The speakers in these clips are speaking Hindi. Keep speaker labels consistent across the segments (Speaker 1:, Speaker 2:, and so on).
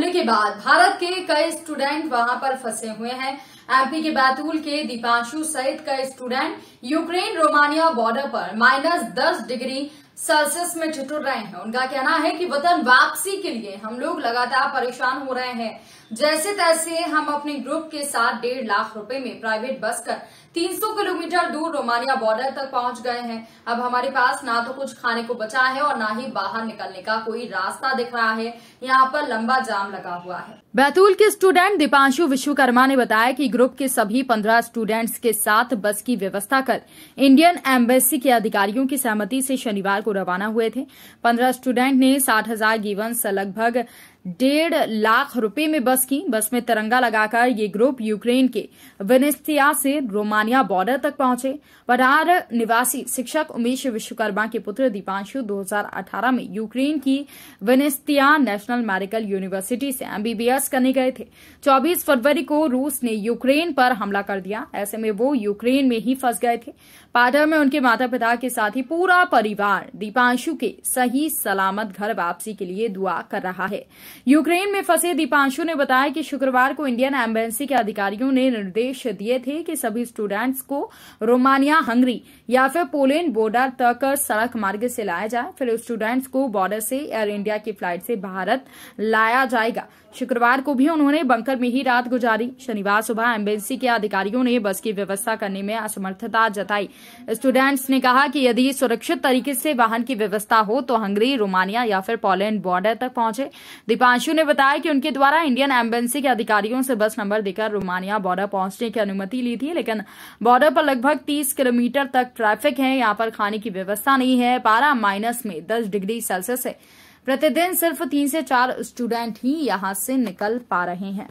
Speaker 1: होने के बाद भारत के कई स्टूडेंट वहां पर फंसे हुए हैं। एमपी के बैतूल के दीपांशु सहित कई स्टूडेंट यूक्रेन रोमानिया बॉर्डर पर -10 डिग्री सेल्सियस में ठिठुर रहे हैं। उनका कहना है कि वतन वापसी के लिए हम लोग लगातार परेशान हो रहे हैं। जैसे तैसे हम अपने ग्रुप के साथ 1.5 लाख रुपए में प्राइवेट बस कर 300 किलोमीटर दूर रोमानिया बॉर्डर तक पहुंच गए हैं। अब हमारे पास ना तो कुछ खाने को बचा है और ना ही बाहर निकलने का कोई रास्ता दिख रहा है। यहाँ पर लंबा जाम लगा हुआ है। बैतूल के स्टूडेंट दीपांशु विश्वकर्मा ने बताया कि ग्रुप के सभी 15 स्टूडेंट्स के साथ बस की व्यवस्था कर इंडियन एम्बेसी के अधिकारियों की सहमति से शनिवार को रवाना हुए थे। 15 स्टूडेंट ने 60,000 गिवन से लगभग 1.5 लाख रुपए में बस की। बस में तिरंगा लगाकर ये ग्रुप यूक्रेन के विनिस्तिया से रोमानिया बॉर्डर तक पहुंचे। वडार निवासी शिक्षक उमेश विश्वकर्मा के पुत्र दीपांशु 2018 में यूक्रेन की विनिस्तिया नेशनल मेडिकल यूनिवर्सिटी से एमबीबीएस करने गए थे। 24 फरवरी को रूस ने यूक्रेन पर हमला कर दिया। ऐसे में वो यूक्रेन में ही फंस गए थे। पाटर में उनके माता पिता के साथ ही पूरा परिवार दीपांशु के सही सलामत घर वापसी के लिए दुआ कर रहा है। यूक्रेन में फंसे दीपांशु ने बताया कि शुक्रवार को इंडियन एम्बेसी के अधिकारियों ने निर्देश दिए थे कि सभी स्टूडेंट्स को रोमानिया, हंगरी या फिर पोलैंड बॉर्डर तक सड़क मार्ग से लाया जाए। फिर स्टूडेंट्स को बॉर्डर से एयर इंडिया की फ्लाइट से भारत लाया जाएगा। शुक्रवार को भी उन्होंने बंकर में ही रात गुजारी। शनिवार सुबह एम्बेसी के अधिकारियों ने बस की व्यवस्था करने में असमर्थता जताई। स्टूडेंट्स ने कहा कि यदि सुरक्षित तरीके से वाहन की व्यवस्था हो तो हंगरी, रोमानिया या फिर पोलैंड बॉर्डर तक पहुंचे। दीपांशु ने बताया कि उनके द्वारा इंडियन एम्बेसी के अधिकारियों से बस नंबर देकर रोमानिया बॉर्डर पहुंचने की अनुमति ली थी, लेकिन बॉर्डर पर लगभग 30 किलोमीटर तक ट्रैफिक है। यहाँ पर खाने की व्यवस्था नहीं है। पारा -10 डिग्री सेल्सियस है। प्रतिदिन सिर्फ 3 से 4 स्टूडेंट ही यहाँ से निकल पा रहे हैं।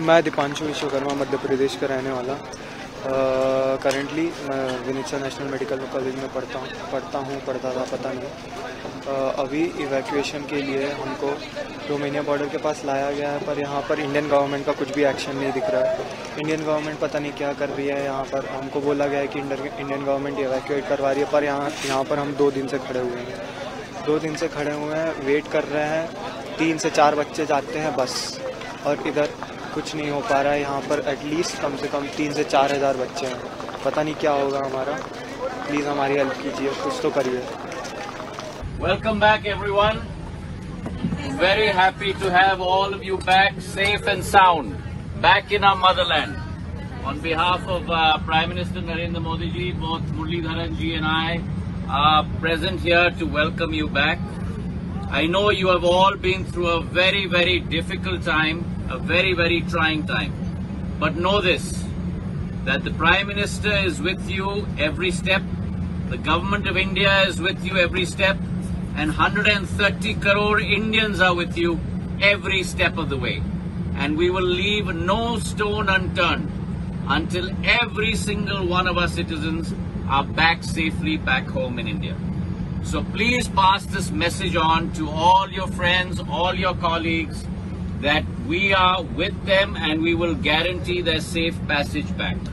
Speaker 2: मैं दीपांशु विश्वकर्मा मध्य प्रदेश का रहने वाला। करेंटली मैं विनिस्तिया नेशनल मेडिकल कॉलेज में पढ़ता था पता नहीं। अभी इवैक्यूएशन के लिए हमको रोमानिया बॉर्डर के पास लाया गया है, पर यहाँ पर इंडियन गवर्नमेंट का कुछ भी एक्शन नहीं दिख रहा है। इंडियन गवर्नमेंट पता नहीं क्या कर रही है। यहाँ पर हमको बोला गया है कि इंडियन गवर्नमेंट इवैक्यूएट करवा रही है, पर यहाँ पर हम 2 दिन से खड़े हुए हैं। 2 दिन से खड़े हुए हैं, वेट कर रहे हैं। 3 से 4 बच्चे जाते हैं बस, और इधर कुछ नहीं हो पा रहा है। यहाँ पर एटलीस्ट कम से कम 3 से 4 हज़ार बच्चे हैं। पता नहीं क्या होगा हमारा। प्लीज़ हमारी हेल्प कीजिए, कुछ तो करिए।
Speaker 3: Welcome back everyone. Very happy to have all of you back safe and sound, back in our motherland. On behalf of Prime Minister Narendra Modi ji, both Muralidharan ji and I are present here to welcome you back. I know you have all been through a very, very difficult time, a very, very trying time. But know this, that the Prime Minister is with you every step, the Government of India is with you every step, and 130 crore Indians are with you every step of the way. And we will leave no stone unturned until every single one of our citizens are back safely back home in India. So please pass this message on to all your friends, all your colleagues, that we are with them and we will guarantee their safe passage back.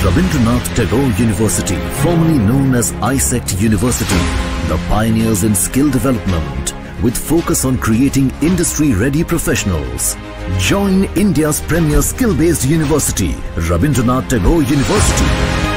Speaker 4: Rabindranath Tagore University, formerly known as ISECT University, the pioneers in skill development with focus on creating industry-ready professionals. Join India's premier skill-based university, Rabindranath Tagore University.